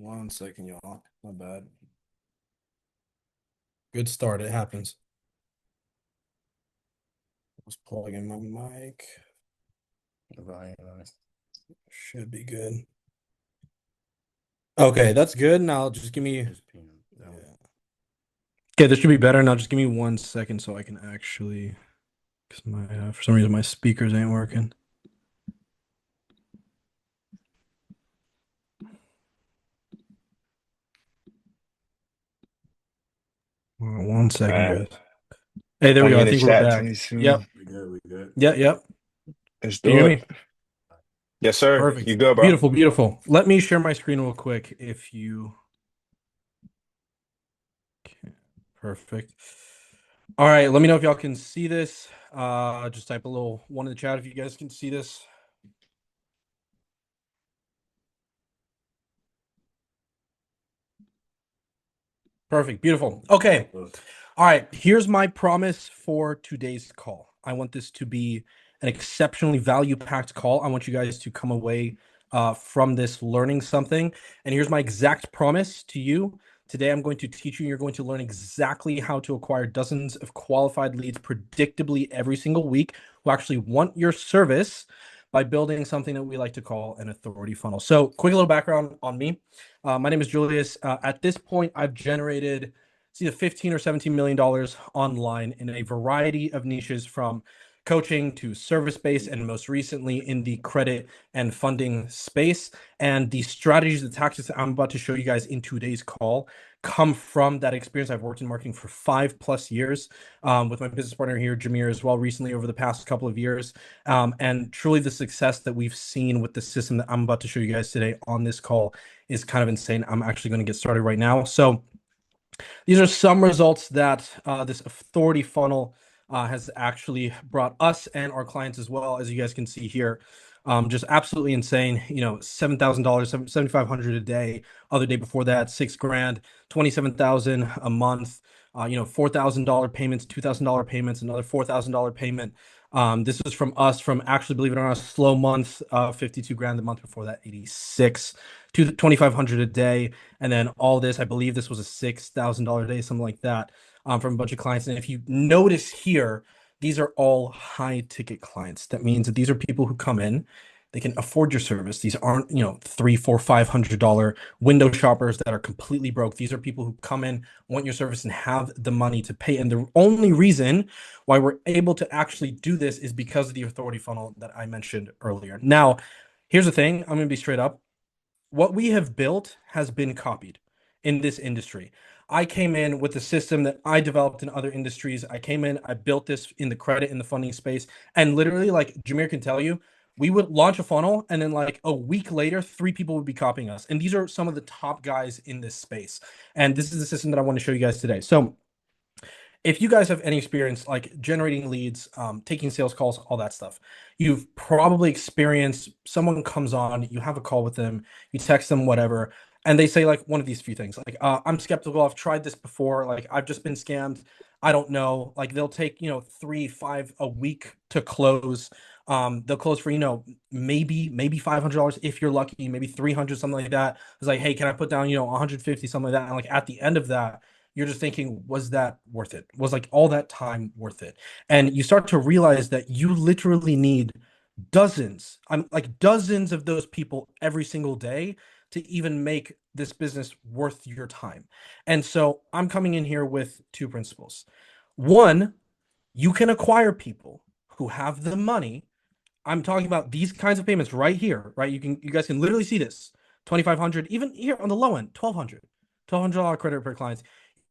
1 second, y'all. My bad. Good start. It happens. Let's plug in my mic. Should be good. Okay, that's good. Now just give me. Yeah. Okay, this should be better. Now just give me 1 second so I can actually, because my for some reason my speakers ain't working. One second, Right. guys. Hey, there we Put go. me I in the think we're chat, back. Tennessee. Yep. We good. Yep. Yep. Let's Can you do hear it. me? Yes, sir. Perfect. You good, bro? Beautiful. Beautiful. Let me share my screen real quick if you can. Perfect. All right. Let me know if y'all can see this. Just type a little one in the chat if you guys can see this. Perfect. Beautiful. Okay. All right. Here's my promise for today's call. I want this to be an exceptionally value-packed call. I want you guys to come away from this learning something. And here's my exact promise to you. Today, I'm going to teach you. You're going to learn exactly how to acquire dozens of qualified leads predictably every single week who actually want your service by building something that we like to call an authority funnel. So, quick little background on me. My name is Julius. At this point, I've generated it's either 15 or 17 million dollars online in a variety of niches, from coaching to service based, and most recently in the credit and funding space. And the strategies, the tactics that I'm about to show you guys in today's call come from that experience. I've worked in marketing for 5+ years with my business partner here, Jameer, as well, recently over the past couple of years. And truly, the success that we've seen with the system that I'm about to show you guys today on this call is kind of insane. I'm actually going to get started right now. So, these are some results that this authority funnel has actually brought us and our clients as well, as you guys can see here. Just absolutely insane. $7,000, 7,500 a day. Other day before that, 6 grand, 27,000 a month. $4,000 payments, $2,000 payments, another $4,000 payment. This was from us, from actually, believe it or not, a slow month, 52 grand the month before that, 86, to 2,500 a day. And then all this, I believe this was a $6,000 day, something like that, from a bunch of clients. And if you notice here, these are all high ticket clients. That means that these are people who come in, they can afford your service. These aren't, three, four, $500 window shoppers that are completely broke. These are people who come in, want your service, and have the money to pay. And the only reason why we're able to actually do this is because of the authority funnel that I mentioned earlier. Now, here's the thing. I'm going to be straight up. What we have built has been copied in this industry. I came in with a system that I developed in other industries. I came in, I built this in the credit and the funding space. And literally, like Jameer can tell you, we would launch a funnel, and then like a week later, 3 people would be copying us. And these are some of the top guys in this space. And this is the system that I want to show you guys today. So, if you guys have any experience like generating leads, taking sales calls, all that stuff, you've probably experienced someone comes on, you have a call with them, you text them, whatever, and they say like one of these few things, like, I'm skeptical, I've tried this before, like I've just been scammed, I don't know. Like they'll take, 3, 5 a week to close. They'll close for, maybe $500 if you're lucky, maybe 300, something like that. It's like, hey, can I put down, 150, something like that? And like at the end of that, you're just thinking, was that worth it? Was like all that time worth it? And you start to realize that you literally need dozens, I'm like dozens of those people every single day to even make this business worth your time. And so I'm coming in here with two principles. One, you can acquire people who have the money. I'm talking about these kinds of payments right here, right? You guys can literally see this. 2,500, even here on the low end, 1,200. $1,200 credit per client.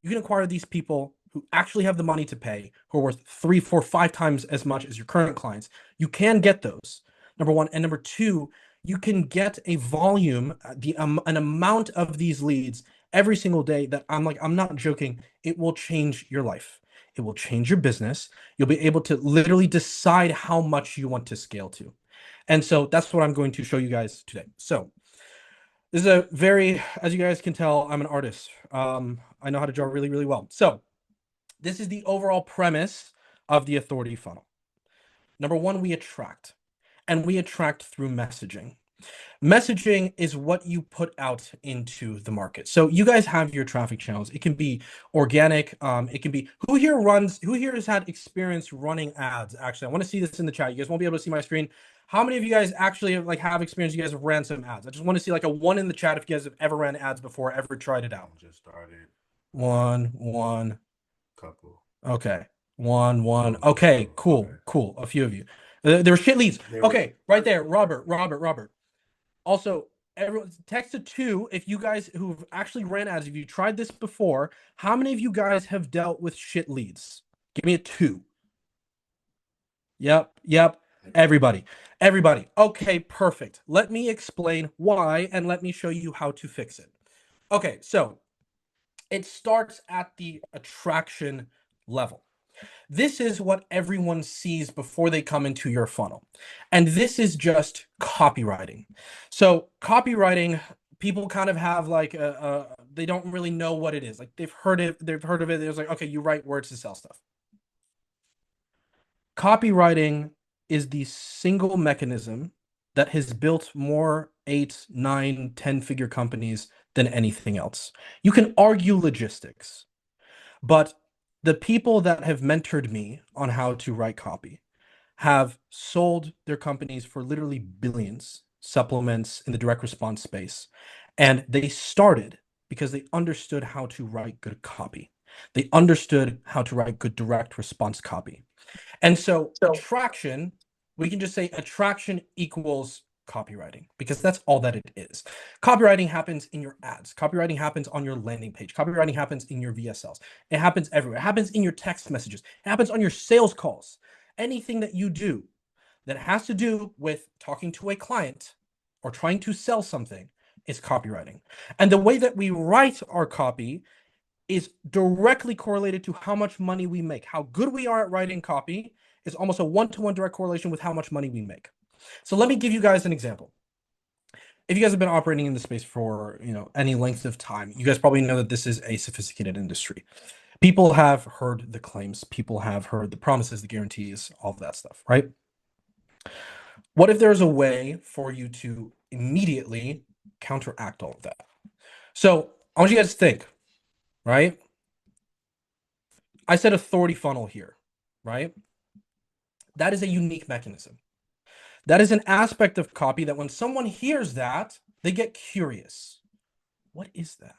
You can acquire these people who actually have the money to pay, who are worth 3, 4, 5 times as much as your current clients. You can get those, number one. And number two, you can get a volume, an amount of these leads every single day that I'm not joking. It will change your life. It will change your business. You'll be able to literally decide how much you want to scale to. And so that's what I'm going to show you guys today. So this is a very, as you guys can tell, I'm an artist. I know how to draw really, really well. So this is the overall premise of the authority funnel. Number one, we attract, and we attract through messaging. Messaging is what you put out into the market. So you guys have your traffic channels. It can be organic. It can be who here has had experience running ads? Actually, I want to see this in the chat. You guys won't be able to see my screen. How many of you guys actually have experience? You guys have ran some ads. I just want to see like a one in the chat if you guys have ever ran ads before, ever tried it out. Just started. One. Couple. Okay. One. Okay, cool. A few of you. There were shit leads. Okay, right there. Robert. Also, everyone text to 2 if you guys who've actually ran ads, if you tried this before. How many of you guys have dealt with shit leads? Give me a 2. Yep. Everybody. Okay, perfect. Let me explain why and let me show you how to fix it. Okay, so it starts at the attraction level. This is what everyone sees before they come into your funnel. And this is just copywriting. So copywriting, people kind of have like they don't really know what it is. Like they've heard of it. There's like, okay, you write words to sell stuff. Copywriting is the single mechanism that has built more 8, 9, 10-figure companies than anything else. You can argue logistics, but the people that have mentored me on how to write copy have sold their companies for literally billions, supplements in the direct response space. And they started because they understood how to write good copy. They understood how to write good direct response copy. And so attraction, we can just say attraction equals copywriting because that's all that it is. Copywriting happens in your ads. Copywriting happens on your landing page. Copywriting happens in your VSLs. It happens everywhere. It happens in your text messages. It happens on your sales calls. Anything that you do that has to do with talking to a client or trying to sell something is copywriting. And the way that we write our copy is directly correlated to how much money we make. How good we are at writing copy is almost a one-to-one direct correlation with how much money we make. So let me give you guys an example. If you guys have been operating in the space for any length of time, you guys probably know that this is a sophisticated industry. People have heard the claims, people have heard the promises, the guarantees, all of that stuff, right? What if there's a way for you to immediately counteract all of that? So I want you guys to think, right? I said authority funnel here, right? That is a unique mechanism. That is an aspect of copy that when someone hears that, they get curious. What is that?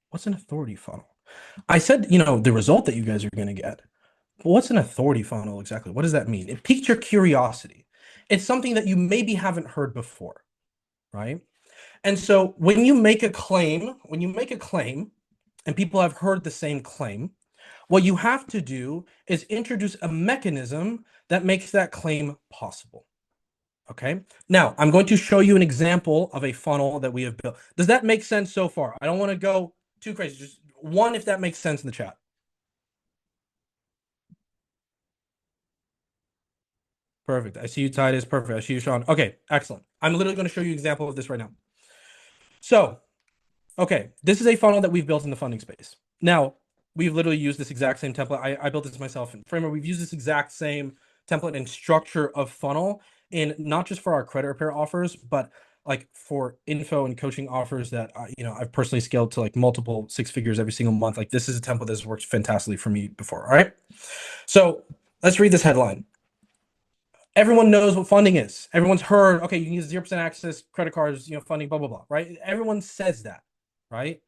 What's an authority funnel? I said, the result that you guys are going to get. But what's an authority funnel exactly? What does that mean? It piqued your curiosity. It's something that you maybe haven't heard before, right? And so when you make a claim, and people have heard the same claim, what you have to do is introduce a mechanism that makes that claim possible. Okay. Now I'm going to show you an example of a funnel that we have built. Does that make sense so far? I don't want to go too crazy. Just one, if that makes sense in the chat. Perfect. I see you, Titus. Perfect. I see you, Sean. Okay, excellent. I'm literally going to show you an example of this right now. So, okay, this is a funnel that we've built in the funding space. Now, we've literally used this exact same template. I built this myself in Framer. We've used this exact same template and structure of funnel in not just for our credit repair offers, but like for info and coaching offers that I've personally scaled to like multiple 6 figures every single month. Like this is a template that's worked fantastically for me before. All right. So let's read this headline. Everyone knows what funding is. Everyone's heard, okay, you can use 0% access, credit cards, funding, blah, blah, blah, right? Everyone says that, right?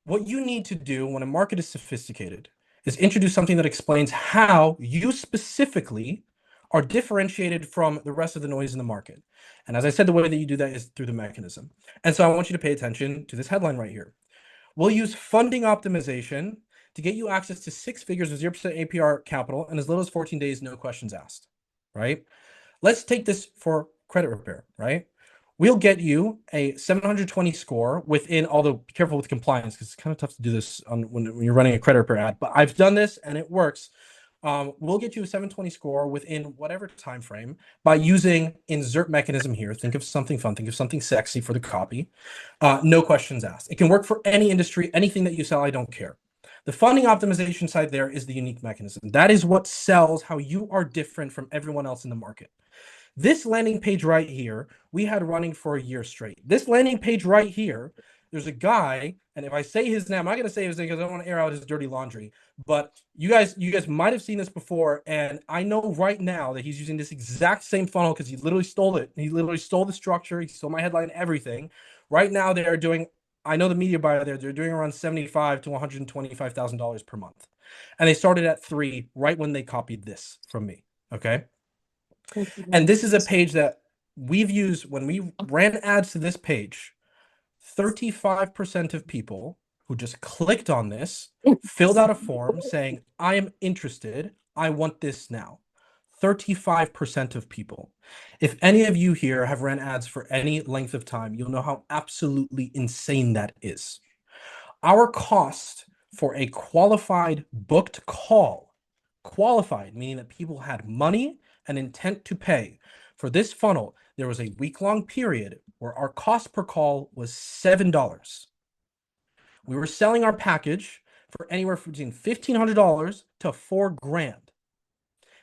What you need to do when a market is sophisticated is introduce something that explains how you specifically are differentiated from the rest of the noise in the market. And as I said, the way that you do that is through the mechanism. And so I want you to pay attention to this headline right here. We'll use funding optimization to get you access to 6 figures with 0% APR capital and as little as 14 days, no questions asked, right? Let's take this for credit repair, right? We'll get you a 720 score within, although be careful with compliance because it's kind of tough to do this when you're running a credit repair ad, but I've done this and it works. We'll get you a 720 score within whatever time frame by using insert mechanism here. Think of something fun, think of something sexy for the copy. No questions asked. It can work for any industry, anything that you sell, I don't care. The funding optimization side there is the unique mechanism. That is what sells how you are different from everyone else in the market. This landing page right here, we had running for a year straight. This landing page right here, there's a guy, and if I say his name, I'm not going to say his name because I don't want to air out his dirty laundry. But you guys might have seen this before, and I know right now that he's using this exact same funnel because he literally stole it. He literally stole the structure. He stole my headline, everything. Right now, they are doing. I know the media buyer there. They're doing around $75,000 to $125,000 per month, and they started at 3 right when they copied this from me. Okay. And this is a page that we've used when we ran ads to this page. 35% of people who just clicked on this filled out a form saying, I am interested. I want this now. 35% of people. If any of you here have ran ads for any length of time, you'll know how absolutely insane that is. Our cost for a qualified booked call, qualified meaning that people had money and intent to pay. For this funnel, there was a week-long period where our cost per call was $7. We were selling our package for anywhere between $1,500 to $4,000.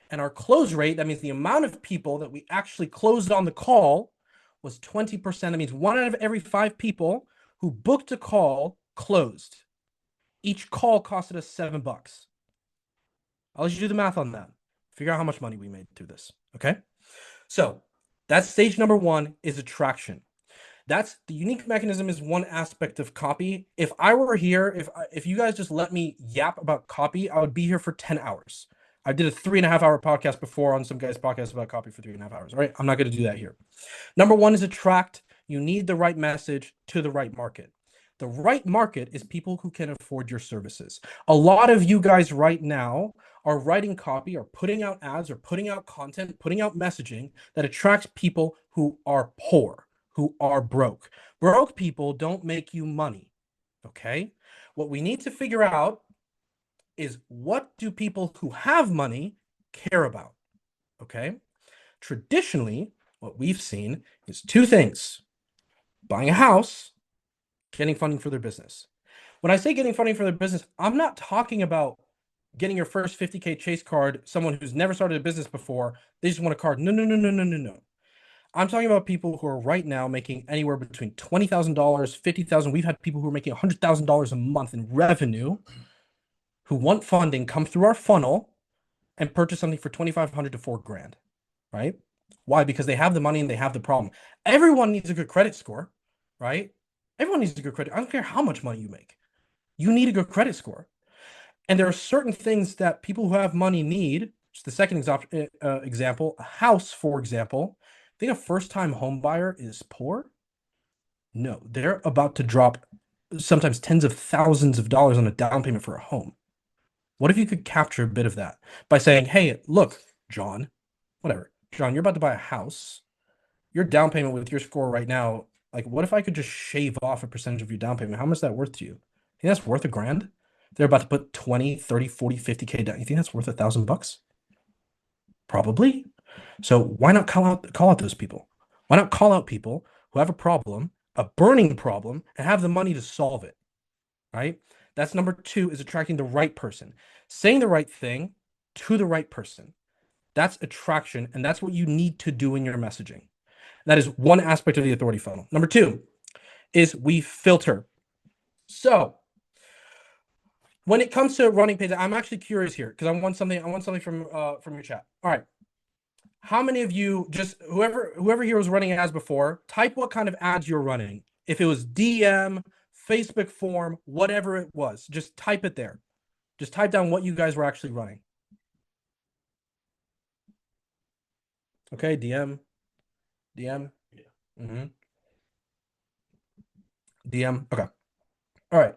And our close rate, that means the amount of people that we actually closed on the call, was 20%. That means 1 out of every 5 people who booked a call closed. Each call costed us $7. I'll let you do the math on that. Figure out how much money we made through this. Okay. So that's stage number 1 is attraction. That's the unique mechanism is one aspect of copy. If I were here, if you guys just let me yap about copy, I would be here for 10 hours. I did a 3.5-hour podcast before on some guy's podcast about copy for 3.5 hours. All right. I'm not going to do that here. Number 1 is attract. You need the right message to the right market. The right market is people who can afford your services. A lot of you guys right now are writing copy or putting out ads or putting out content, putting out messaging that attracts people who are poor, who are broke. Broke people don't make you money. Okay. What we need to figure out is what do people who have money care about? Okay. Traditionally, what we've seen is 2 things: buying a house, getting funding for their business. When I say getting funding for their business, I'm not talking about getting your first 50K Chase card, someone who's never started a business before, they just want a card. No. I'm talking about people who are right now making anywhere between $20,000, $50,000. We've had people who are making $100,000 a month in revenue who want funding, come through our funnel and purchase something for $2,500 to $4,000, right? Why? Because they have the money and they have the problem. Everyone needs a good credit score, right? Everyone needs a good credit. I don't care how much money you make. You need a good credit score. And there are certain things that people who have money need. Just the second example, a house, for example. Think a first-time home buyer is poor? No, they're about to drop sometimes tens of thousands of dollars on a down payment for a home. What if you could capture a bit of that by saying, hey, look, John, whatever, John, you're about to buy a house. Your down payment with your score right now, like, what if I could just shave off a percentage of your down payment? How much is that worth to you? You think that's worth $1,000? They're about to put 20, 30, 40, 50K down. You think that's worth $1,000? Probably. So why not call out those people? Why not call out people who have a problem, a burning problem, and have the money to solve it? Right? That's number 2, is attracting the right person. Saying the right thing to the right person. That's attraction, and that's what you need to do in your messaging. That is one aspect of the authority funnel. Number 2 is we filter. So when it comes to running pages, I'm actually curious here because I want something from your chat. All right. How many of you, just whoever here was running ads before, type what kind of ads you're running. If it was DM, Facebook form, whatever it was, just type it there. Just type down what you guys were actually running. Okay, DM. Yeah. Mm-hmm. DM. Okay. All right.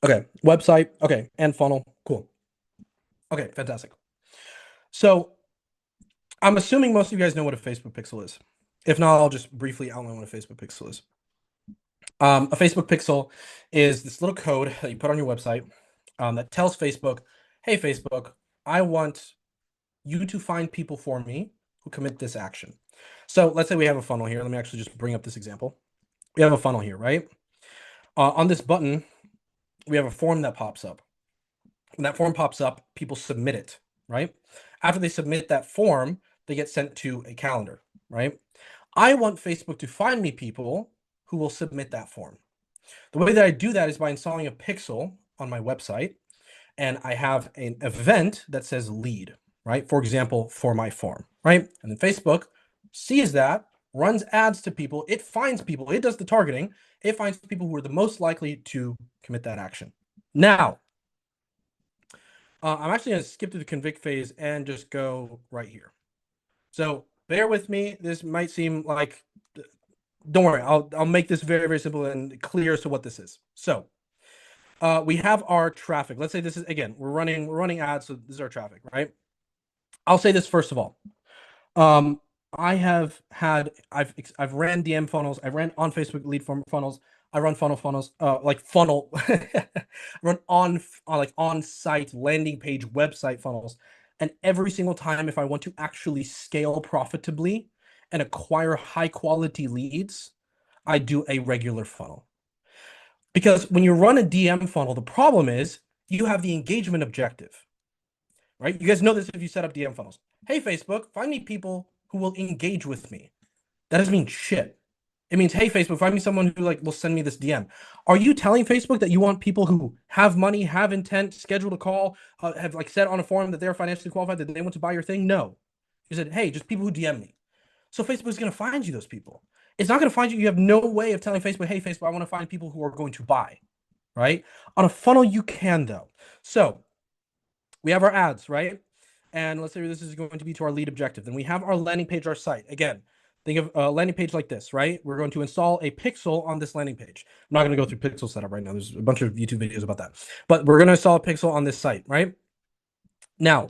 Okay. Website. Okay. And funnel. Cool. Okay. Fantastic. So I'm assuming most of you guys know what a Facebook pixel is. If not, I'll just briefly outline what a Facebook pixel is. A Facebook pixel is this little code that you put on your website that tells Facebook, hey, Facebook, I want you to find people for me who commit this action. So let's say we have a funnel here. Let me actually just bring up this example. We have a funnel here, right? On this button, we have a form that pops up. When that form pops up, people submit it, right? After they submit that form, they get sent to a calendar, right? I want Facebook to find me people who will submit that form. The way that I do that is by installing a pixel on my website, and I have an event that says lead, right? For example, for my form, right? And then Facebook sees that, runs ads to people, it finds people, it does the targeting, it finds people who are the most likely to commit that action. Now, I'm actually going to skip to the convict phase and just go right here. So bear with me. This might seem like, don't worry, I'll make this very, very simple and clear as to what this is. So we have our traffic. Let's say this is, again, we're running ads, so this is our traffic, right? I'll say this first of all. I've ran DM funnels, I've ran on Facebook lead form funnels, I run funnels, like funnel, I run on like on-site landing page website funnels, and every single time if I want to actually scale profitably and acquire high quality leads, I do a regular funnel. Because when you run a DM funnel, the problem is you have the engagement objective, right? You guys know this if you set up DM funnels. Hey, Facebook, find me people who will engage with me. That doesn't mean shit. It means, hey, Facebook, find me someone who like will send me this DM. Are you telling Facebook that you want people who have money, have intent, scheduled a call, have like said on a forum that they're financially qualified, that they want to buy your thing? No. You said, hey, just people who DM me. So Facebook's going to find you those people. It's not going to find you. You have no way of telling Facebook, hey, Facebook, I want to find people who are going to buy, right? On a funnel, you can, though. So we have our ads, right? And let's say this is going to be to our lead objective. Then we have our landing page, our site. Again, think of a landing page like this, right? We're going to install a pixel on this landing page. I'm not going to go through pixel setup right now. There's a bunch of YouTube videos about that. But we're going to install a pixel on this site, right? Now,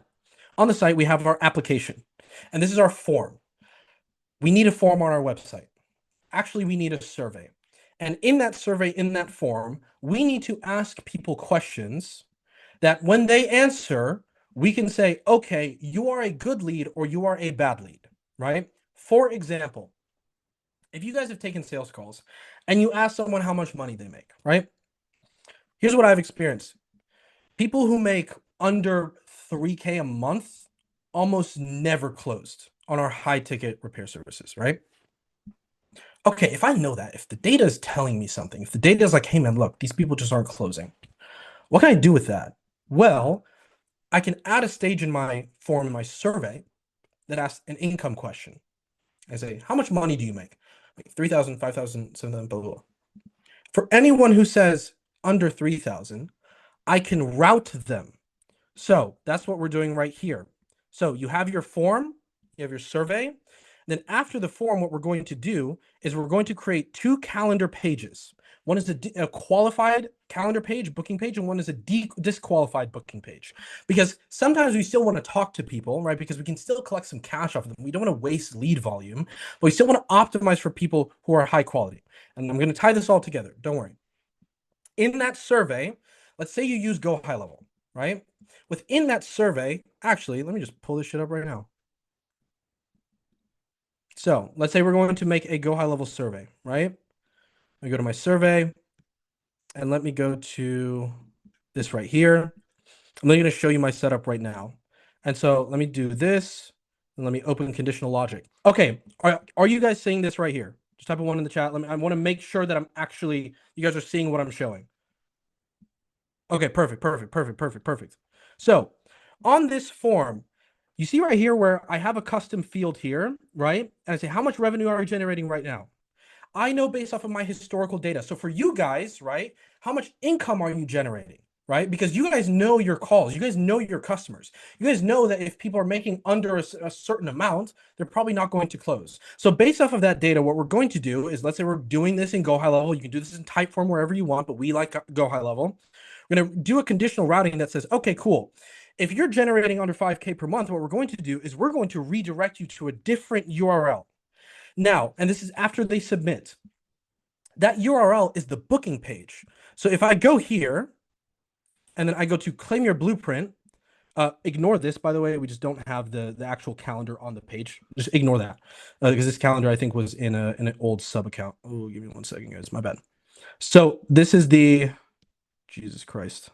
on the site, we have our application. And this is our form. We need a form on our website. Actually, we need a survey. And in that survey, in that form, we need to ask people questions that when they answer, we can say, okay, you are a good lead or you are a bad lead, right? For example, if you guys have taken sales calls and you ask someone how much money they make, right? Here's what I've experienced. People who make under 3K a month almost never closed on our high ticket repair services, right? Okay, if I know that, if the data is telling me something, if the data is like, hey man, look, these people just aren't closing, what can I do with that? Well, I can add a stage in my form, in my survey, that asks an income question. I say, how much money do you make? Like 3,000, 5,000, 7,000, blah, blah, blah. For anyone who says under 3,000, I can route them. So that's what we're doing right here. So you have your form, you have your survey. Then after the form, what we're going to do is we're going to create two calendar pages. One is a qualified calendar page, booking page, and one is a disqualified booking page. Because sometimes we still want to talk to people, right? Because we can still collect some cash off of them. We don't want to waste lead volume, but we still want to optimize for people who are high quality. And I'm going to tie this all together. Don't worry. In that survey, let's say you use Go High Level, right? Within that survey, actually, let me just pull this shit up right now. So let's say we're going to make a Go High Level survey, right? I go to my survey and let me go to this right here. I'm going to show you my setup right now. And so let me do this and let me open conditional logic. Okay. Are you guys seeing this right here? Just type a one in the chat. I want to make sure that you guys are seeing what I'm showing. Okay, perfect. So on this form, you see right here where I have a custom field here, right? And I say, how much revenue are you generating right now? I know based off of my historical data. So for you guys, right, how much income are you generating, right? Because you guys know your calls. You guys know your customers. You guys know that if people are making under a certain amount, they're probably not going to close. So based off of that data, what we're going to do is, let's say we're doing this in Go High Level. You can do this in Typeform wherever you want, but we like Go High Level. We're going to do a conditional routing that says, okay, cool. If you're generating under 5K per month, what we're going to do is we're going to redirect you to a different URL. Now, and this is after they submit. That URL is the booking page. So if I go here and then I go to claim your blueprint, ignore this, by the way, we just don't have the actual calendar on the page. Just ignore that because this calendar I think was in an old sub account. Oh, give me 1 second, guys. My bad. So this is the, Jesus Christ.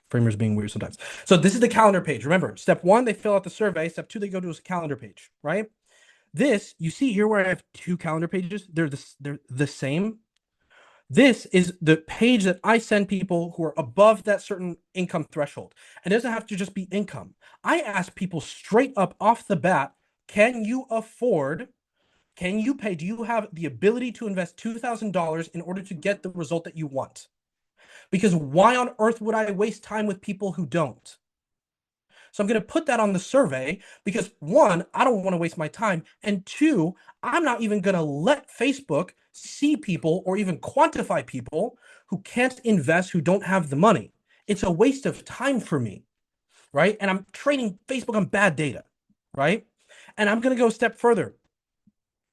Framers being weird sometimes. So this is the calendar page. Remember, step 1, they fill out the survey. Step 2, they go to a calendar page, right? This, you see here where I have 2 calendar pages, they're the same. This is the page that I send people who are above that certain income threshold. And it doesn't have to just be income. I ask people straight up off the bat, can you afford, can you pay, do you have the ability to invest $2,000 in order to get the result that you want? Because why on earth would I waste time with people who don't? So I'm going to put that on the survey because 1, I don't want to waste my time. And 2, I'm not even going to let Facebook see people or even quantify people who can't invest, who don't have the money. It's a waste of time for me, right? And I'm training Facebook on bad data, right? And I'm going to go a step further.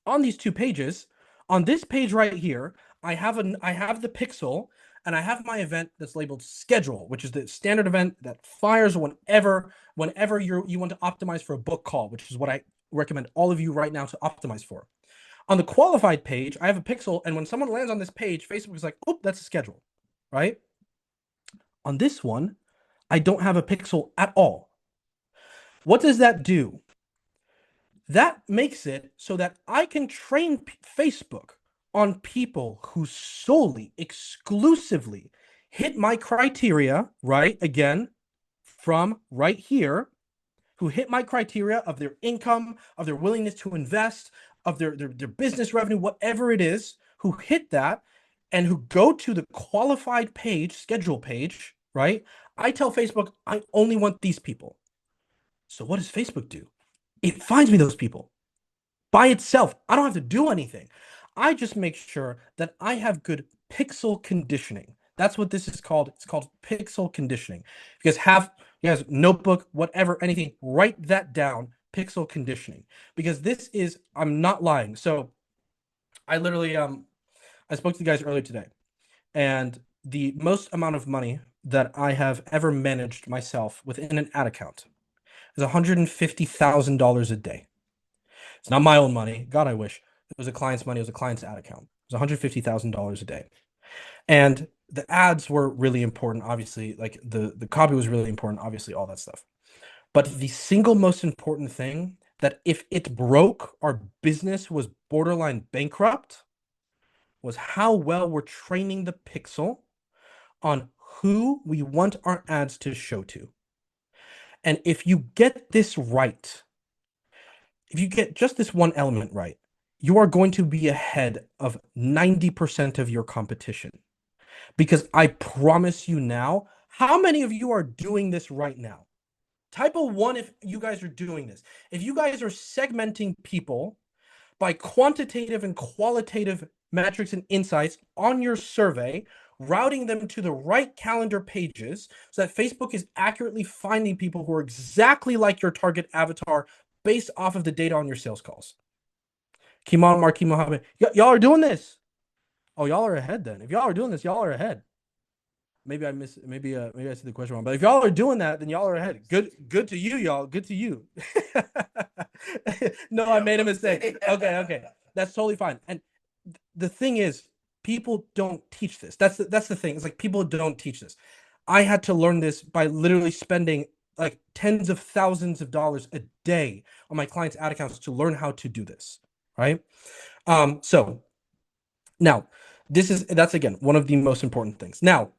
On these 2 pages, on this page right here, I have the pixel and I have my event that's labeled schedule, which is the standard event that fires whenever you want to optimize for a book call, which is what I recommend all of you right now to optimize for. On the qualified page, I have a pixel, and when someone lands on this page, Facebook is like, oh, that's a schedule, right? On this one, I don't have a pixel at all. What does that do? That makes it so that I can train Facebook on people who solely, exclusively hit my criteria, right? Again, from right here, who hit my criteria of their income, of their willingness to invest, of their business revenue, whatever it is, who hit that and who go to the qualified page, schedule page, right? I tell Facebook, I only want these people. So what does Facebook do? It finds me those people by itself. I don't have to do anything. I just make sure that I have good pixel conditioning. That's what this is called. It's called pixel conditioning. You guys notebook, whatever, anything, write that down, pixel conditioning. Because this is, I'm not lying. So I literally I spoke to the guys earlier today, and the most amount of money that I have ever managed myself within an ad account is $150,000 a day. It's not my own money. God, I wish. It was a client's money. It was a client's ad account. It was $150,000 a day. And the ads were really important, obviously. Like the copy was really important, obviously, all that stuff. But the single most important thing that if it broke, our business was borderline bankrupt, was how well we're training the pixel on who we want our ads to show to. And if you get this right, if you get just this one element right, you are going to be ahead of 90% of your competition. Because I promise you now, how many of you are doing this right now? Type a 1 if you guys are doing this. If you guys are segmenting people by quantitative and qualitative metrics and insights on your survey, routing them to the right calendar pages so that Facebook is accurately finding people who are exactly like your target avatar based off of the data on your sales calls. Kimon Marquis Mohammed, y'all are doing this. Oh, y'all are ahead then. If y'all are doing this, y'all are ahead. Maybe I missed. Maybe I said the question wrong. But if y'all are doing that, then y'all are ahead. Good to you, y'all. Good to you. No, I made a mistake. Okay. That's totally fine. And the thing is, people don't teach this. That's the thing. It's like people don't teach this. I had to learn this by literally spending like tens of thousands of dollars a day on my clients' ad accounts to learn how to do this. Right. So now that's again one of the most important things. Now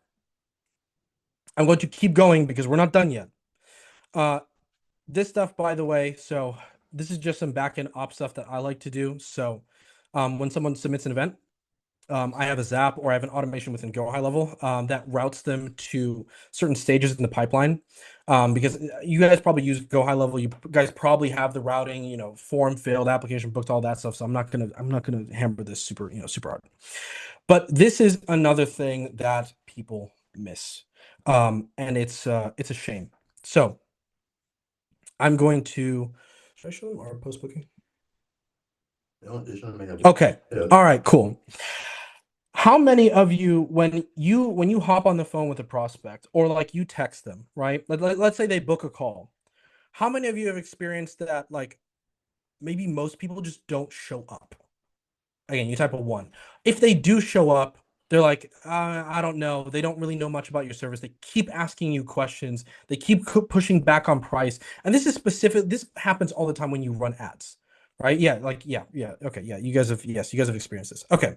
I'm going to keep going because we're not done yet. This stuff, by the way, so this is just some backend op stuff that I like to do. So when someone submits an event, I have a Zap or I have an automation within Go High Level that routes them to certain stages in the pipeline. Because you guys probably use Go High Level, you guys probably have the routing, form filled, application booked, all that stuff. So I'm not gonna hammer this super hard. But this is another thing that people miss, and it's a shame. So I'm going to. Should I show them our post booking? Okay. All right. Cool. How many of you, when you hop on the phone with a prospect or like you text them, right? Let's say they book a call. How many of you have experienced that? Like maybe most people just don't show up. Again, you type a 1. If they do show up, They're like, I don't know. They don't really know much about your service. They keep asking you questions. They keep pushing back on price. And this is specific. This happens all the time when you run ads, right? Yeah, like yeah. Okay, yeah. You guys have experienced this. Okay.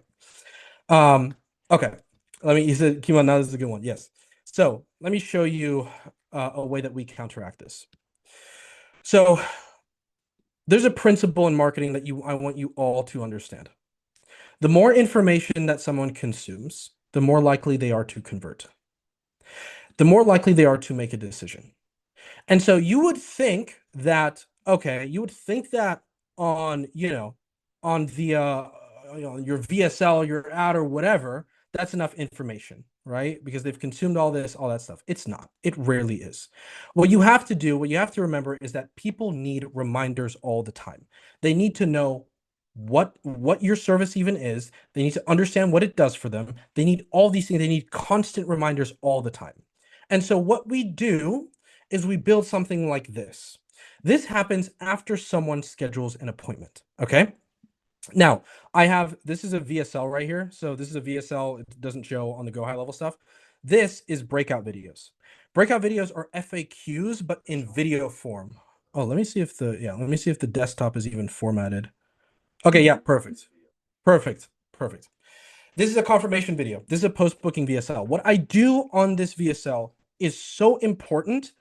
Um, okay. He said, Kimo, now this is a good one. Yes. So let me show you a way that we counteract this. So there's a principle in marketing that I want you all to understand. The more information that someone consumes, the more likely they are to convert, the more likely they are to make a decision. And so you would think that, okay, you would think that on, on the your VSL, your ad or whatever, that's enough information, right? Because they've consumed all that stuff. It's not. It rarely is. What you have to remember is that people need reminders all the time. They need to know what your service even is. They need to understand what it does for them. They need all these things. They need constant reminders all the time. And so what we do is we build something like this. This happens after someone schedules an appointment. Okay. Now, this is a VSL right here. So this is a VSL. It doesn't show on the Go High Level stuff. This is breakout videos. Breakout videos are FAQs, but in video form. Oh, let me see if the desktop is even formatted. Okay, yeah, perfect. Perfect. Perfect. This is a confirmation video. This is a post-booking VSL. What I do on this VSL is so important.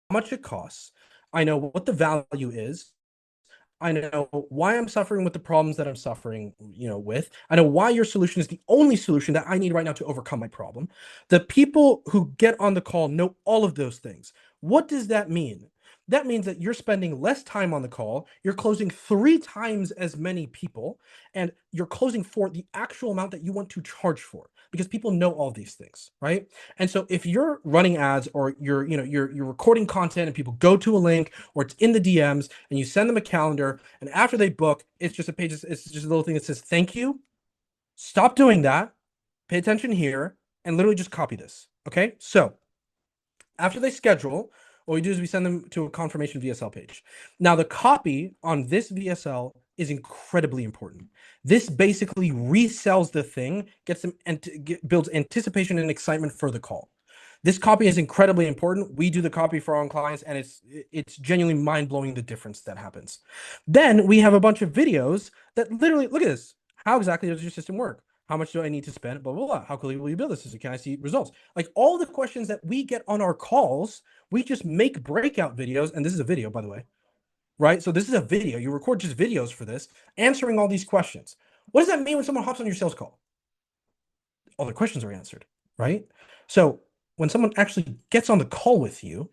How much it costs. I know what the value is. I know why I'm suffering with the problems that I'm suffering, with. I know why your solution is the only solution that I need right now to overcome my problem. The people who get on the call know all of those things. What does that mean? That means that you're spending less time on the call, you're closing 3 times as many people, and you're closing for the actual amount that you want to charge for because people know all these things, right? And so if you're running ads or you're recording content and people go to a link or it's in the DMs and you send them a calendar and after they book, it's just a little thing that says thank you. Stop doing that. Pay attention here and literally just copy this. Okay? So, after they schedule, what we do is we send them to a confirmation VSL page. Now, the copy on this VSL is incredibly important. This basically resells the thing, gets them and builds anticipation and excitement for the call. This copy is incredibly important. We do the copy for our own clients, and it's genuinely mind-blowing the difference that happens. Then we have a bunch of videos that literally look at this. How exactly does your system work? How much do I need to spend? Blah, blah, blah. How quickly will you build this system? Can I see results? Like all the questions that we get on our calls, we just make breakout videos. And this is a video, by the way, right? So this is a video. You record just videos for this, answering all these questions. What does that mean when someone hops on your sales call? All the questions are answered, right? So when someone actually gets on the call with you,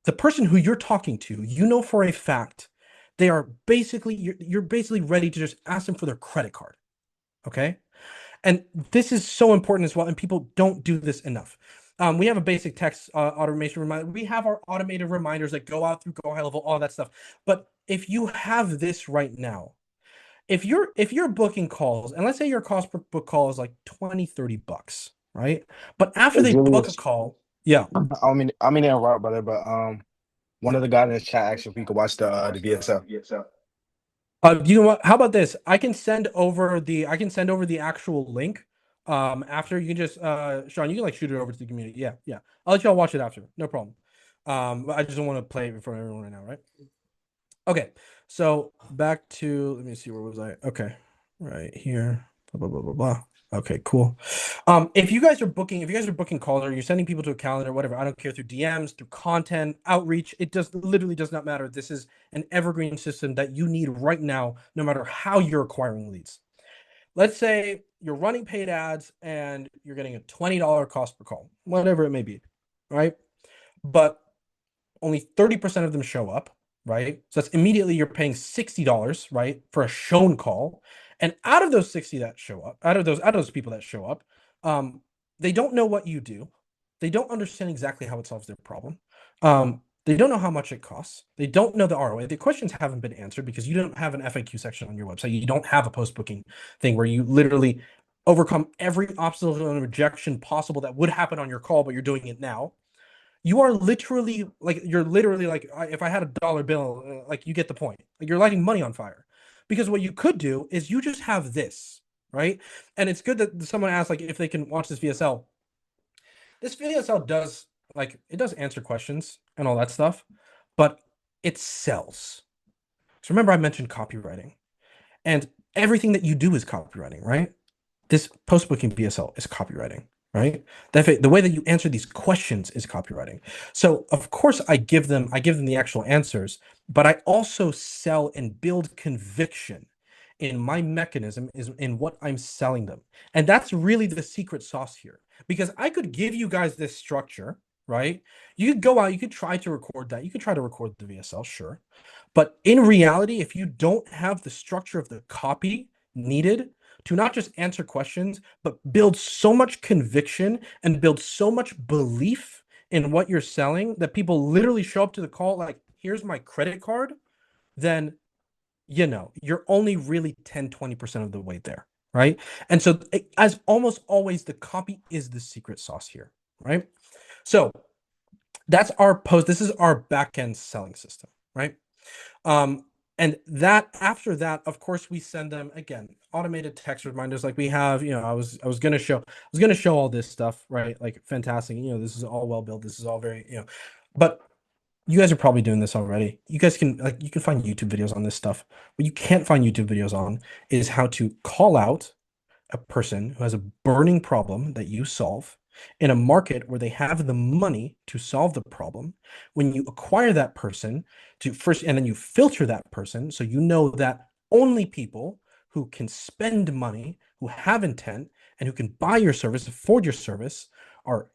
the person who you're talking to, for a fact, they are basically, you're basically ready to just ask them for their credit card. Okay. And this is so important as well. And people don't do this enough. We have a basic text automation reminder. We have our automated reminders that go out through Go High Level, all that stuff. But if you have this right now, if you're booking calls, and let's say your cost per book call is like 20-30 bucks, right? But after Hey, they book a Julius. call, yeah. I mean to interrupt, brother, but one of the guys in the chat asked if we could watch the VSL. You know what? How about this? I can send over the actual link. After you can just Sean, you can like shoot it over to the community. Yeah, yeah. I'll let y'all watch it after. No problem. But I just don't want to play it in front of everyone right now, right? Okay. So back to let me see, where was I? Okay. Right here. Blah blah blah blah blah. Okay, cool. If you guys are booking calls or you're sending people to a calendar, whatever, I don't care, through DMs, through content, outreach, it literally does not matter. This is an evergreen system that you need right now, no matter how you're acquiring leads. Let's say you're running paid ads and you're getting a $20 cost per call, whatever it may be, right? But only 30% of them show up, right? So that's immediately you're paying $60, right, for a shown call. And out of those 60 that show up, out of those people that show up, they don't know what you do. They don't understand exactly how it solves their problem. They don't know how much it costs. They don't know the ROI. The questions haven't been answered because you don't have an FAQ section on your website. You don't have a post-booking thing where you literally overcome every obstacle and rejection possible that would happen on your call, but you're doing it now. You are literally like you're literally like if I had a dollar bill, like you get the point. Like you're lighting money on fire. Because what you could do is you just have this, right? And it's good that someone asked like if they can watch this VSL. This VSL does like it does answer questions and all that stuff, but it sells. So remember I mentioned copywriting. And everything that you do is copywriting, right? This post booking VSL is copywriting, right? The way that you answer these questions is copywriting. So of course I give them the actual answers, but I also sell and build conviction in my mechanism is in what I'm selling them. And that's really the secret sauce here. Because I could give you guys this structure, right? You could go out, you could try to record that. You could try to record the VSL, sure. But in reality, if you don't have the structure of the copy needed to not just answer questions, but build so much conviction and build so much belief in what you're selling that people literally show up to the call like, here's my credit card, then you're only really 10-20% of the way there, right? And so as almost always, the copy is the secret sauce here, right? So that's our post. This is our back end selling system, right? Um, and that after that, of course, we send them again automated text reminders like we have. I was gonna show all this stuff, right? Like fantastic. This is all well built. This is all very. But you guys are probably doing this already. You guys can like you can find YouTube videos on this stuff. What you can't find YouTube videos on is how to call out a person who has a burning problem that you solve in a market where they have the money to solve the problem. When you acquire that person to first, and then you filter that person, so you know that only people who can spend money, who have intent, and who can buy your service, afford your service, are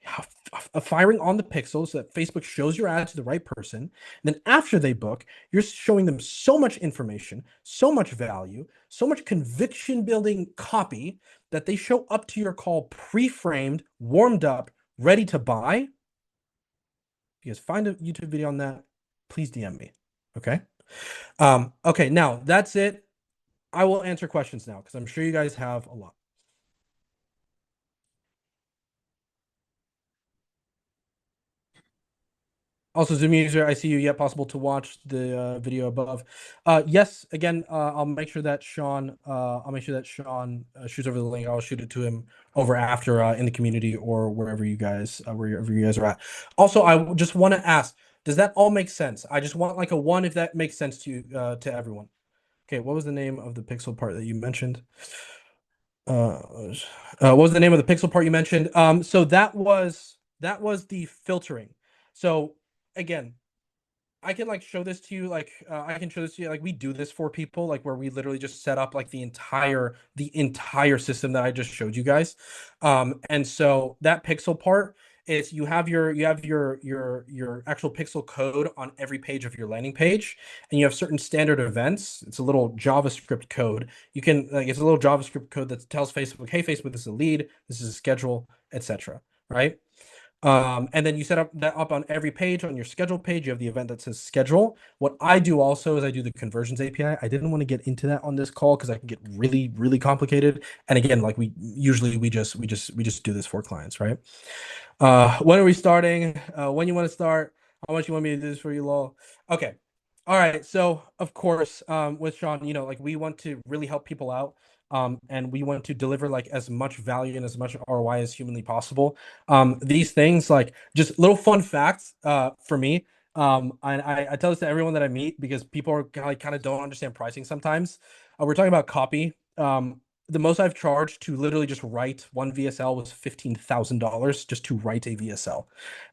firing on the pixels so that Facebook shows your ad to the right person. And then after they book, you're showing them so much information, so much value, so much conviction building copy that they show up to your call pre-framed, warmed up, ready to buy. If you guys find a YouTube video on that, please DM me. Okay. Okay, now that's it. I will answer questions now because I'm sure you guys have a lot. Also, Zoom user, I see you. Yet possible to watch the video above. Yes, again, I'll make sure that Sean shoots over the link. I'll shoot it to him over after in the community or wherever you guys are at. Also, I just want to ask, does that all make sense? I just want like a one if that makes sense to you to everyone. Okay, what was the name of the pixel part that you mentioned? What was the name of the pixel part you mentioned? So that was the filtering. So again, I can like show this to you like I can show this to you like we do this for people like where we literally just set up like the entire system that I just showed you guys. And so that pixel part is you have your actual pixel code on every page of your landing page and you have certain standard events. It's a little JavaScript code. You can like it's a little JavaScript code that tells Facebook, "Hey Facebook, this is a lead, this is a schedule, etc." Right? And then you set up that up on every page. On your schedule page, you have the event that says schedule. What I do also is I do the conversions API. I didn't want to get into that on this call because I can get really, really complicated. And again, like we just do this for clients, right? When are we starting? When you want to start? How much you want me to do this for you, lol? Okay. All right. So of course, with Sean, like we want to really help people out. And we want to deliver like as much value and as much ROI as humanly possible. These things like just little fun facts for me. I tell this to everyone that I meet because people are like kind of don't understand pricing sometimes. We're talking about copy. The most I've charged to literally just write one VSL was $15,000 just to write a VSL,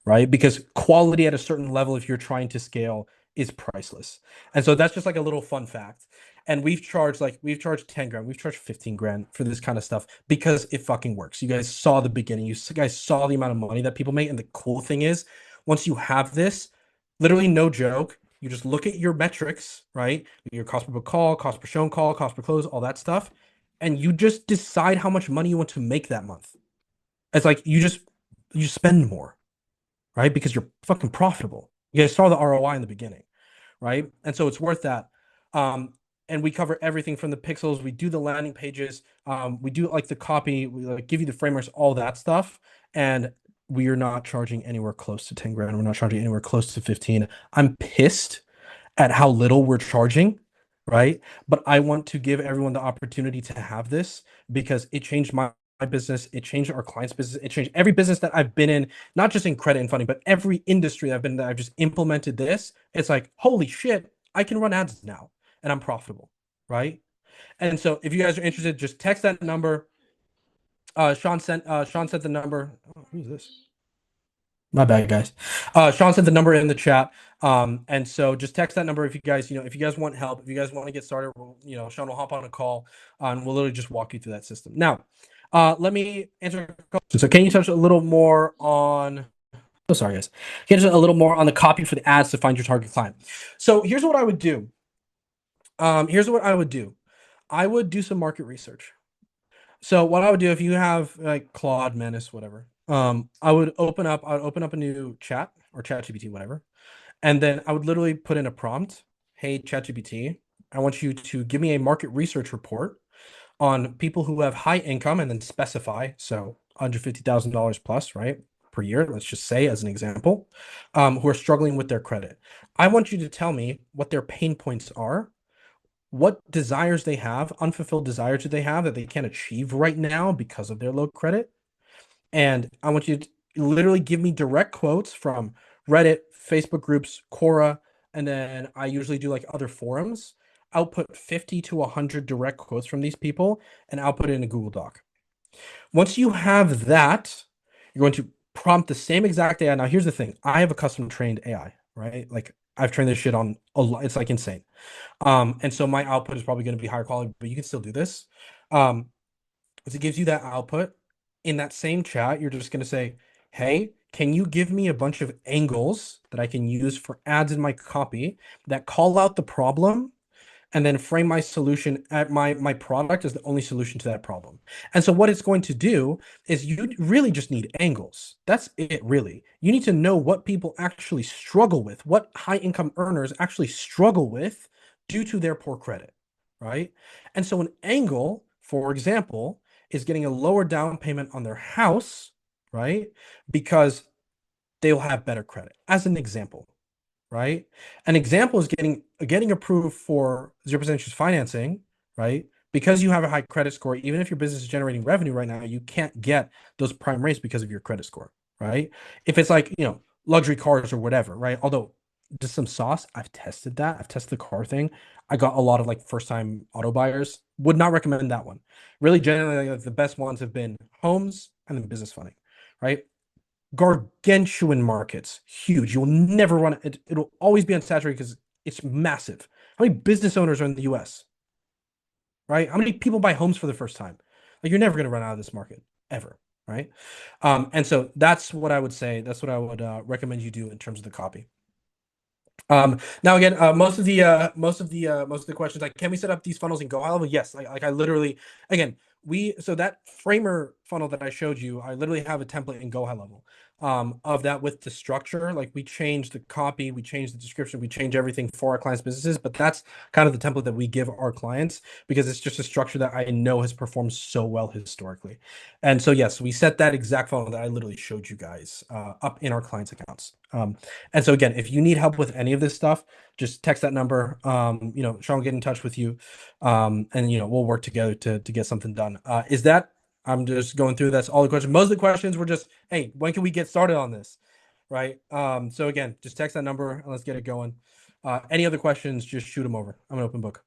right? Because quality at a certain level, if you're trying to scale, is priceless. And so that's just like a little fun fact. And we've charged 10 grand, we've charged 15 grand for this kind of stuff because it fucking works. You guys saw the beginning, you guys saw the amount of money that people make. And the cool thing is, once you have this, literally no joke, you just look at your metrics, right? Your cost per book call, cost per shown call, cost per close, all that stuff, and you just decide how much money you want to make that month. It's like you spend more, right? Because you're fucking profitable. You guys saw the ROI in the beginning, right? And so it's worth that. And we cover everything from the pixels. We do the landing pages. We do like the copy. We like give you the frameworks, all that stuff. And we are not charging anywhere close to 10 grand. We're not charging anywhere close to 15. I'm pissed at how little we're charging, right? But I want to give everyone the opportunity to have this because it changed my business, it changed our clients' business, it changed every business that I've been in, not just in credit and funding, but every industry I've been in that I've just implemented this. It's like, holy shit, I can run ads now and I'm profitable, right? And so if you guys are interested, just text that number. Sean sent the number. Oh, who's this? My bad, guys. Sean sent the number in the chat. And so just text that number if you guys, if you guys want help, if you guys want to get started, Sean will hop on a call and we'll literally just walk you through that system. Now, let me answer a couple questions. So can you touch a little more on, oh, sorry, guys. Can you touch a little more on the copy for the ads to find your target client? So here's what I would do. I would do some market research. So what I would do if you have like Claude, Menace, whatever, I would open up a new chat or ChatGPT, whatever, and then I would literally put in a prompt. Hey, ChatGPT, I want you to give me a market research report on people who have high income and then specify, so $150,000 plus, right, per year, let's just say as an example, who are struggling with their credit. I want you to tell me what their pain points are, what desires they have, unfulfilled desires do they have that they can't achieve right now because of their low credit. And I want you to literally give me direct quotes from Reddit, Facebook groups, Quora, and then I usually do like other forums. Output 50 to 100 direct quotes from these people and output it in a Google Doc. Once you have that, you're going to prompt the same exact AI. Now, here's the thing. I have a custom trained AI, right? Like I've trained this shit on a lot. It's like insane. And so my output is probably going to be higher quality, but you can still do this. As it gives you that output in that same chat, you're just going to say, hey, can you give me a bunch of angles that I can use for ads in my copy that call out the problem and then frame my solution at my product as the only solution to that problem. And so what it's going to do is you really just need angles. That's it, really. You need to know what people actually struggle with, what high income earners actually struggle with due to their poor credit, right? And so an angle, for example, is getting a lower down payment on their house, right? Because they'll have better credit, as an example, right? An example is getting approved for 0% interest financing, right? Because you have a high credit score, even if your business is generating revenue right now, you can't get those prime rates because of your credit score, right? If it's like, luxury cars or whatever, right? Although just some sauce, I've tested that. I've tested the car thing. I got a lot of like first time auto buyers. Would not recommend that one. Really, generally, like, the best ones have been homes and then business funding, right? Gargantuan markets, huge. You will never run it. It'll always be unsaturated because it's massive. How many business owners are in the US? Right? How many people buy homes for the first time? Like you're never going to run out of this market ever, right? And so that's what I would say. That's what I would recommend you do in terms of the copy. Now again, most of the questions, like, can we set up these funnels in Go High Level? Yes. Like I literally, again, so that framer funnel that I showed you, I literally have a template in Go High Level of that with the structure. Like we change the copy, we change the description, we change everything for our clients' businesses, but that's kind of the template that we give our clients because it's just a structure that I know has performed so well historically. And so yes, we set that exact funnel that I literally showed you guys up in our clients' accounts. And so again, if you need help with any of this stuff, just text that number. Sean will get in touch with you. And we'll work together to get something done. I'm just going through, that's all the questions. Most of the questions were just, hey, when can we get started on this? Right. So again, just text that number and let's get it going. Any other questions, just shoot them over. I'm an open book.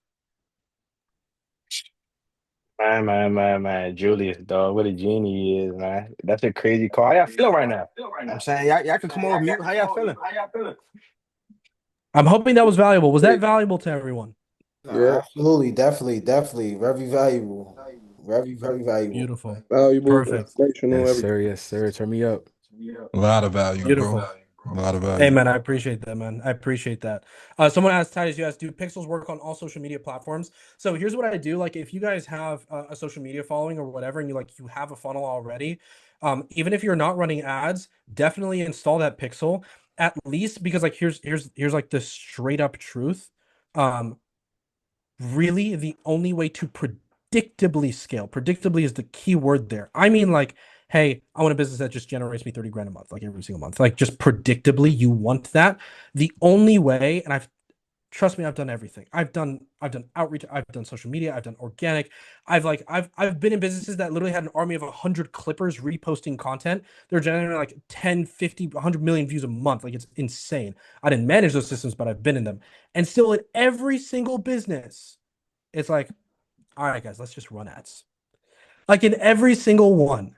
Man. Julius, dog, what a genie he is, man. That's a crazy call. How y'all feeling right now? I'm saying y'all can come on mute. How y'all feeling? I'm hoping that was valuable. Was that valuable to everyone? Yeah, Absolutely, definitely. Very valuable. Very valuable. Beautiful. valuable, Perfect. informational, Yes, everything. sir. Yes, sir. Turn me up. A lot of value, Beautiful. bro. A lot of Hey value. man, I appreciate that, man. I appreciate that. Someone asked Titus, you asked, do Pixels work on all social media platforms? So here's what I do. Like, if you guys have a social media following or whatever, and you have a funnel already, even if you're not running ads, definitely install that Pixel at least because like here's like the straight up truth. Really, the only way to predictably scale, predictably is the key word there. I mean, like, hey, I want a business that just generates me 30 grand a month, like every single month. Like just predictably, you want that. The only way, and I've trust me, I've done everything. I've done outreach, I've done social media, I've done organic. I've been in businesses that literally had an army of 100 clippers reposting content. They're generating like 10, 50, 100 million views a month. Like it's insane. I didn't manage those systems, but I've been in them. And still in every single business, it's like, all right, guys, let's just run ads. Like in every single one,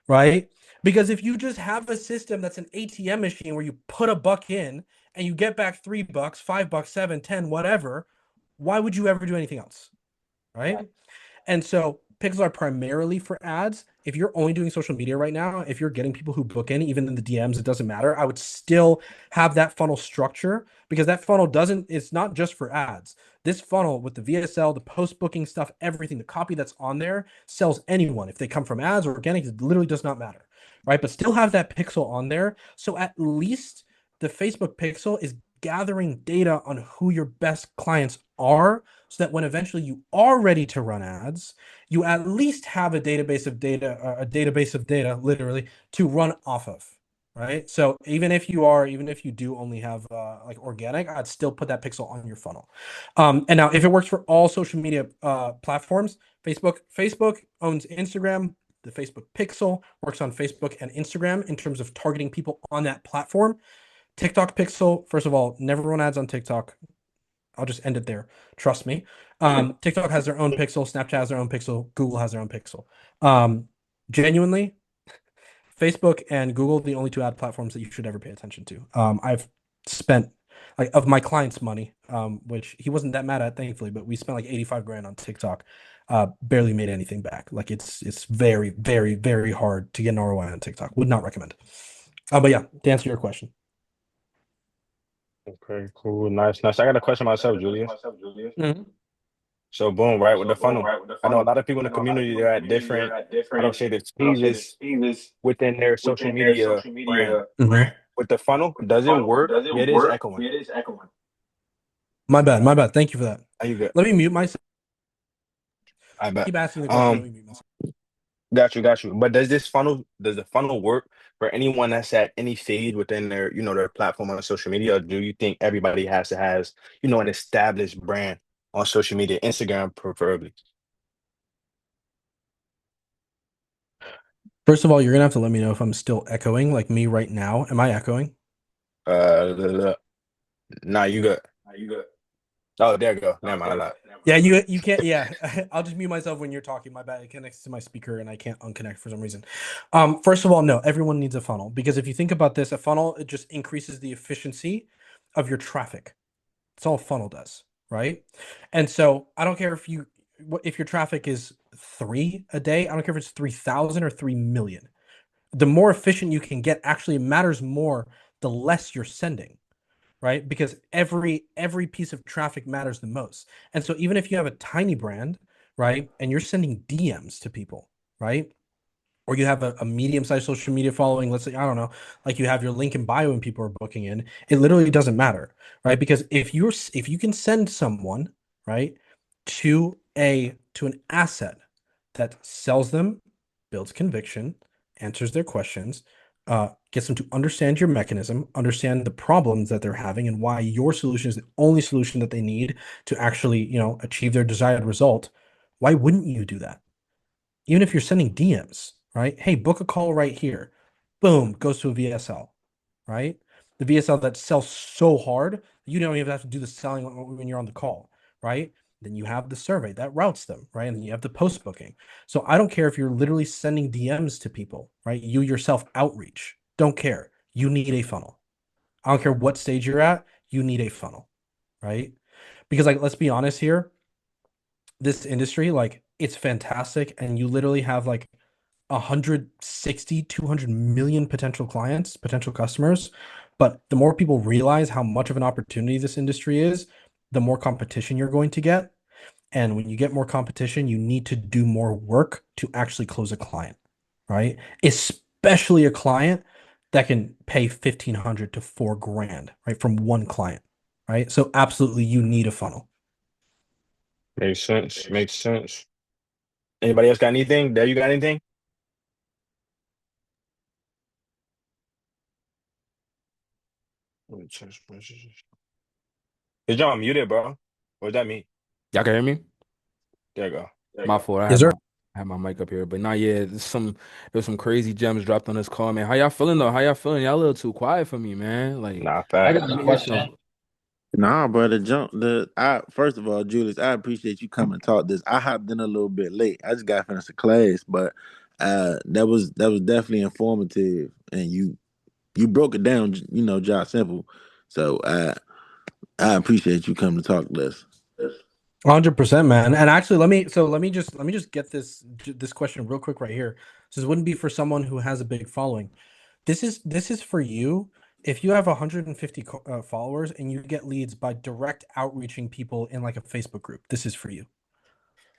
right? Because if you just have a system that's an ATM machine where you put a buck in and you get back $3, $5, 7, 10, whatever, why would you ever do anything else? Right? And so pixels are primarily for ads. If you're only doing social media right now, if you're getting people who book in, even in the DMs, it doesn't matter. I would still have that funnel structure because that funnel doesn't, it's not just for ads. This funnel with the VSL, the post booking stuff, everything, the copy that's on there sells anyone. If they come from ads or organic, it literally does not matter. Right. But still have that pixel on there. So at least the Facebook pixel is gathering data on who your best clients are so that when eventually you are ready to run ads, you at least have a database of data, literally, to run off of, right? So even if you do only have like organic, I'd still put that pixel on your funnel. And now if it works for all social media platforms, Facebook owns Instagram. The Facebook pixel works on Facebook and Instagram in terms of targeting people on that platform. TikTok pixel, first of all, never run ads on TikTok. I'll just end it there. Trust me. TikTok has their own pixel. Snapchat has their own pixel. Google has their own pixel. Genuinely, Facebook and Google, the only two ad platforms that you should ever pay attention to. I've spent like of my client's money, which he wasn't that mad at, thankfully, but we spent like 85 grand on TikTok. Barely made anything back. Like it's very, very, very hard to get an ROI on TikTok. Would not recommend. But yeah, to answer your question. Okay, cool, nice, nice. I got a question myself, Julius. Mhm. So boom, right with the funnel. I know a lot of people in the community they're at different, I don't say the stages within their social media brand. Mhm. With the funnel, does it work? Yeah, it is echoing. My bad. My bad. Thank you for that. Are you good? Let me mute myself. I bet. Keep asking the question. Let me mute myself. Got you. But does the funnel work for anyone that's at any stage within their, their platform on social media? Or do you think everybody has, an established brand on social media, Instagram preferably? First of all, you're gonna have to let me know if I'm still echoing, like me right now. Am I echoing? Nah, you good. Oh, there you go. Never mind. I'm not. Yeah, you can't. Yeah, I'll just mute myself when you're talking. My bad. It connects to my speaker, and I can't unconnect for some reason. First of all, no, everyone needs a funnel because if you think about this, a funnel it just increases the efficiency of your traffic. That's all a funnel does, right? And so I don't care if your traffic is 3 a day. I don't care if it's 3,000 or 3 million. The more efficient you can get actually matters more the less you're sending, right? Because every piece of traffic matters the most. And so even if you have a tiny brand, right, and you're sending DMs to people, right, or you have a medium-sized social media following, let's say, I don't know, like you have your link in bio and people are booking in, it literally doesn't matter, right? Because if you can send someone, right, to an asset that sells them, builds conviction, answers their questions, gets them to understand your mechanism, understand the problems that they're having, and why your solution is the only solution that they need to actually, achieve their desired result. Why wouldn't you do that? Even if you're sending DMs, right? Hey, book a call right here. Boom, goes to a VSL, right? The VSL that sells so hard, you don't even have to do the selling when you're on the call, right? Then you have the survey that routes them, right? And then you have the post booking. So I don't care if you're literally sending DMs to people, right? You yourself outreach. Don't care. You need a funnel. I don't care what stage you're at, you need a funnel, right? Because like let's be honest here, this industry, like it's fantastic, and you literally have like 160, 200 million potential clients, potential customers. But the more people realize how much of an opportunity this industry is, the more competition you're going to get. And when you get more competition, you need to do more work to actually close a client, right? Especially a client that can pay 1,500 to 4 grand, right? From one client, right? So absolutely you need a funnel. Makes sense. Makes sense. Anybody else got anything? There, you got anything? Text messages. Is John muted, bro? What does that mean? Y'all can hear me? There you go. My fault. Yes, sir. I had my mic up here, but not yet. There's some crazy gems dropped on this call, man. How y'all feeling though? How y'all feeling? Y'all a little too quiet for me, man. Like Nah, I fact. got a question. Nah, brother, I first of all, Julius, I appreciate you coming and talk this. I hopped in a little bit late. I just got finished a class, but that was definitely informative, and you broke it down, Josh Simple. So I appreciate you coming to talk to us. 100%, man. And actually, let me just get this question real quick right here. This wouldn't be for someone who has a big following. This is for you. If you have 150 followers and you get leads by direct outreaching people in like a Facebook group, this is for you.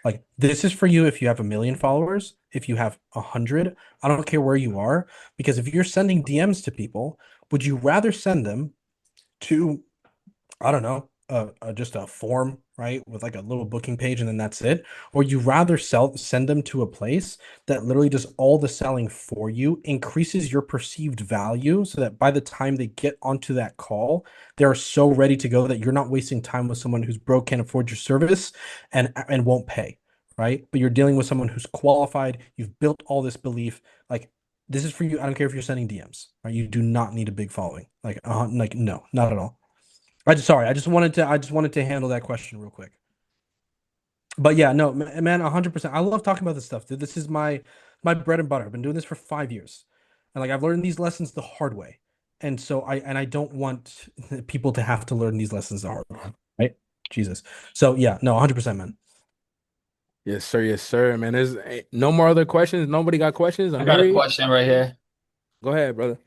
Like this is for you if you have 1 million followers, if you have 100, I don't care where you are, because if you're sending DMs to people, would you rather send them to, I don't know, just a form, right, with like a little booking page, and then that's it? Or you rather send them to a place that literally does all the selling for you, increases your perceived value, so that by the time they get onto that call, they're so ready to go that you're not wasting time with someone who's broke, can't afford your service, and won't pay, right? But you're dealing with someone who's qualified. You've built all this belief. Like this is for you. I don't care if you're sending DMs, right? You do not need a big following. Like no, not at all. I just wanted to handle that question real quick. But yeah, no, man, 100%. I love talking about this stuff, dude. This is my bread and butter. I've been doing this for 5 years, and like I've learned these lessons the hard way, and so I don't want people to have to learn these lessons the hard way, right? Jesus. So yeah, no, 100%, man. Yes, sir, man. There's no more other questions. Nobody got questions? I got a question right here. Go ahead, brother.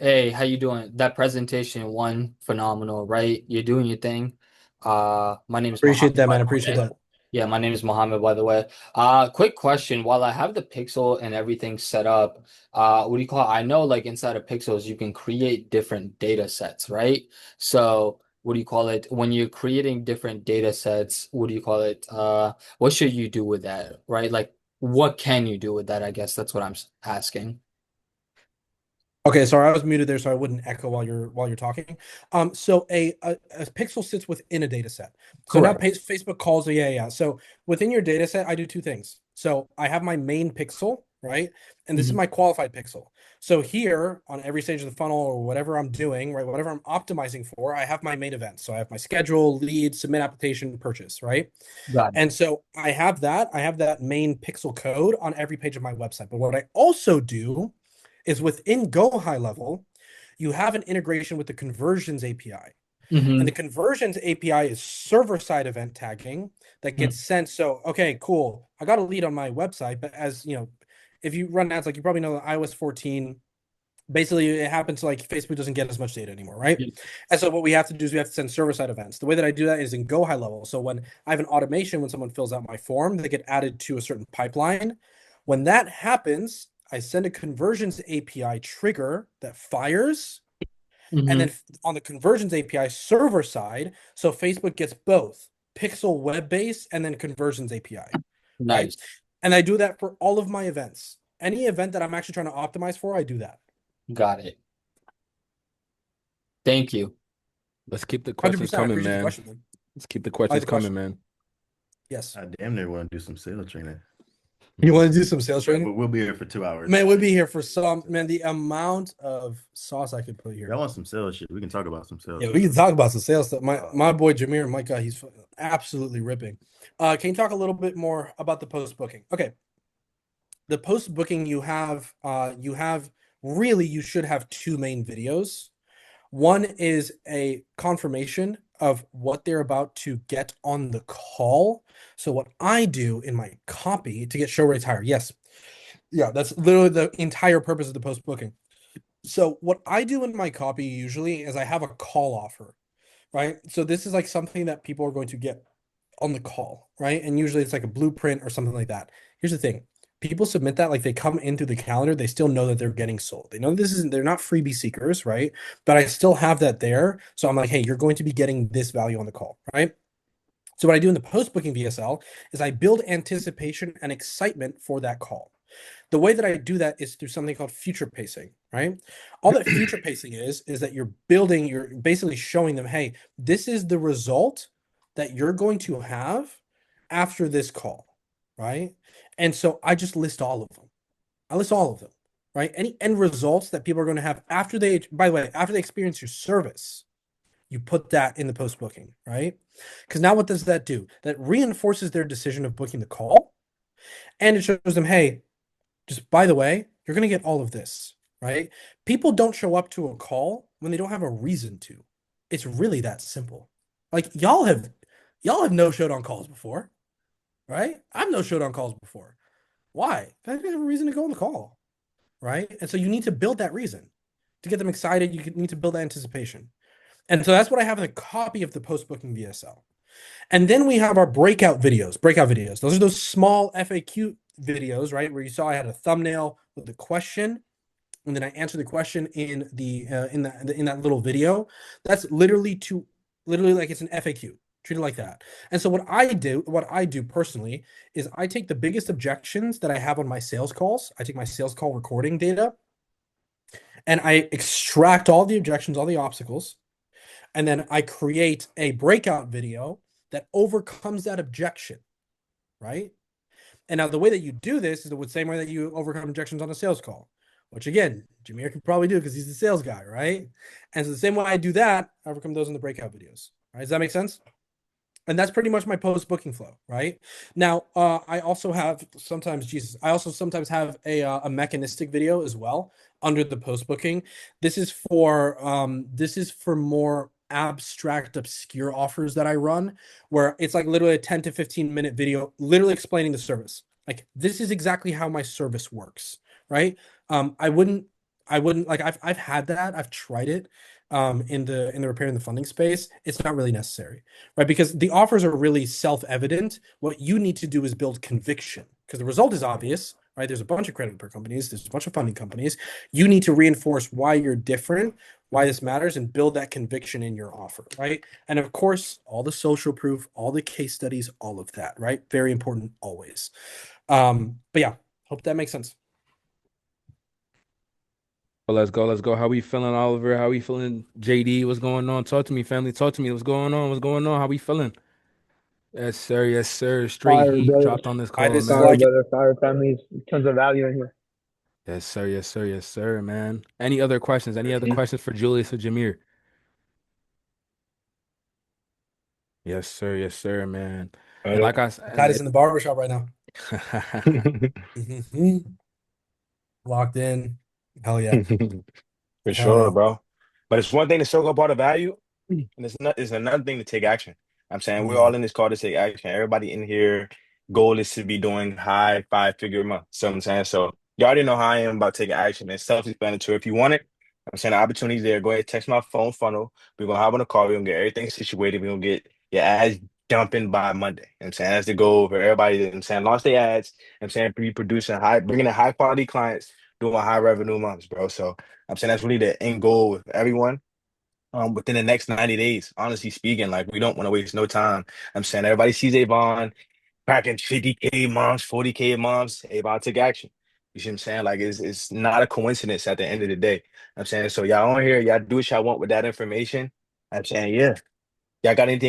Hey, how you doing? That presentation, one phenomenal, right? You're doing your thing. My name is Appreciate Mohammed, that, by man. the Appreciate way. that. Yeah, my name is Mohammed, by the way. Quick question. While I have the Pixel and everything set up, what do you call it? I know like inside of Pixels, you can create different data sets, right? So what do you call it? When you're creating different data sets, what do you call it? What should you do with that, right? Like, what can you do with that? I guess that's what I'm asking. Okay, sorry, I was muted there so I wouldn't echo while you're talking. So a pixel sits within a data set. So now Correct. Facebook calls a yeah. So within your data set, I do two things. So I have my main pixel, right? And this is Mhm. my qualified pixel. So here on every stage of the funnel or whatever I'm doing, right, whatever I'm optimizing for, I have my main events. So I have my schedule, lead, submit application, purchase, right? Got it. And so I have that main pixel code on every page of my website. But what I also do is within Go High Level, you have an integration with the Conversions API. Mhm. And the Conversions API is server-side event tagging that gets sent. So, okay, cool. I got a lead on my website, but as you know, if you run ads, like you probably know iOS 14, basically it happens like Facebook doesn't get as much data anymore, right? Yeah. And so what we have to do is we have to send server-side events. The way that I do that is in Go High Level. So when I have an automation, when someone fills out my form, they get added to a certain pipeline. When that happens, I send a Conversions API trigger that fires, and Mhm. then on the Conversions API server side, so Facebook gets both Pixel web base and then Conversions API, right? Nice. And I do that for all of my events. Any event that I'm actually trying to optimize for, I do that. Got it. Thank you. Let's keep the 100%. questions I coming, appreciate the man. question, man. Let's keep the questions the coming, question. man. Yes. I damn near want to do some sales training. You want to do some sales training? We'll be here for 2 hours. Man, we'll be here for some, man, the amount of sauce I could put here. Y'all want some sales shit? We can talk about some sales. Yeah, we can talk about some sales stuff. My boy Jameer, my God, he's absolutely ripping. Can you talk a little bit more about the post booking? Okay, the post booking you should have two main videos. One is a confirmation of what they're about to get on the call. So what I do in my copy to get show rates higher, yes, yeah, that's literally the entire purpose of the post booking. So what I do in my copy usually is I have a call offer, right? So this is like something that people are going to get on the call, right? And usually it's like a blueprint or something like that. Here's the thing. People submit that like they come into the calendar, they still know that they're getting sold. They know they're not freebie seekers, right? But I still have that there. So I'm like, hey, you're going to be getting this value on the call, right? So what I do in the post booking VSL is I build anticipation and excitement for that call. The way that I do that is through something called future pacing, right? All that future pacing is that you're basically showing them, hey, this is the result that you're going to have after this call, right? And so I just list all of them. I list all of them, right? Any end results that people are going to have after they, by the way, after they experience your service, you put that in the post booking, right? Because now what does that do? That reinforces their decision of booking the call, and it shows them, hey, just by the way, you're going to get all of this, right? People don't show up to a call when they don't have a reason to. It's really that simple. Like y'all have no showed on calls before, right? I've no showed on calls before. Why? I have a reason to go on the call, right? And so you need to build that reason to get them excited. You need to build that anticipation. And so that's what I have in a copy of the post-booking VSL. And then we have our breakout videos. Those are those small FAQ videos, right? Where you saw I had a thumbnail with the question, and then I answered the question in that little video. That's literally like it's an FAQ. Treat it like that. And so what I do personally is I take the biggest objections that I have on my sales calls. I take my sales call recording data, and I extract all the objections, all the obstacles, and then I create a breakout video that overcomes that objection, right? And now the way that you do this is the same way that you overcome objections on a sales call, which again, Jameer can probably do because he's the sales guy, right? And so the same way I do that, I overcome those in the breakout videos. Right? Does that make sense? And that's pretty much my post-booking flow, right? Now, I also sometimes have a mechanistic video as well under the post-booking. This is for more abstract, obscure offers that I run, where it's like literally a 10 to 15 minute video, literally explaining the service. Like, this is exactly how my service works, right? I wouldn't like I've had that, I've tried it in the repair and the funding space. It's not really necessary, right? Because the offers are really self-evident. What you need to do is build conviction, because the result is obvious, right? There's a bunch of credit repair companies, there's a bunch of funding companies. You need to reinforce why you're different, why this matters, and build that conviction in your offer, right? And of course, all the social proof, all the case studies, all of that, right? Very important always. But yeah, hope that makes sense. Well, let's go. How we feeling, Oliver? How we feeling, JD? What's going on? Talk to me, family. Talk to me. What's going on? How we feeling? Yes, sir. Yes, sir. Straight Fire, heat brother. dropped on this Fire, call, this is man. Fire, like brother. Fire families. Tons of value in here. Yes, sir. Yes, sir. Yes, sir, man. Any other questions? Any other questions for Julius or Jameer? Yes, sir. Yes, sir, man. And like I said, Titus in the barbershop right now. Locked in. Hell yeah. For Hell sure, yeah. bro. But it's one thing to soak up all the value, and it's another thing to take action. I'm saying we're all in this call to take action. Everybody in here, goal is to be doing high 5-figure month. So I'm saying, so you already know how I am about taking action. It's self-explanatory. If you want it, I'm saying the opportunity's there. Go ahead, text my phone funnel. We're gonna hop on a call. We're gonna get everything situated. We're gonna get your ads dumping by Monday. I'm saying that's the goal for everybody. I'm saying launch their ads. I'm saying be producing bringing in high quality clients, doing high revenue months, bro. So I'm saying that's really the end goal with everyone. Within the next 90 days, honestly speaking, like we don't want to waste no time. I'm saying everybody sees Avon cracking 50K months, 40K months. Avon took action. You see what I'm saying? Like it's not a coincidence at the end of the day. I'm saying, so y'all on here, y'all do what y'all want with that information. I'm saying, yeah. Y'all got anything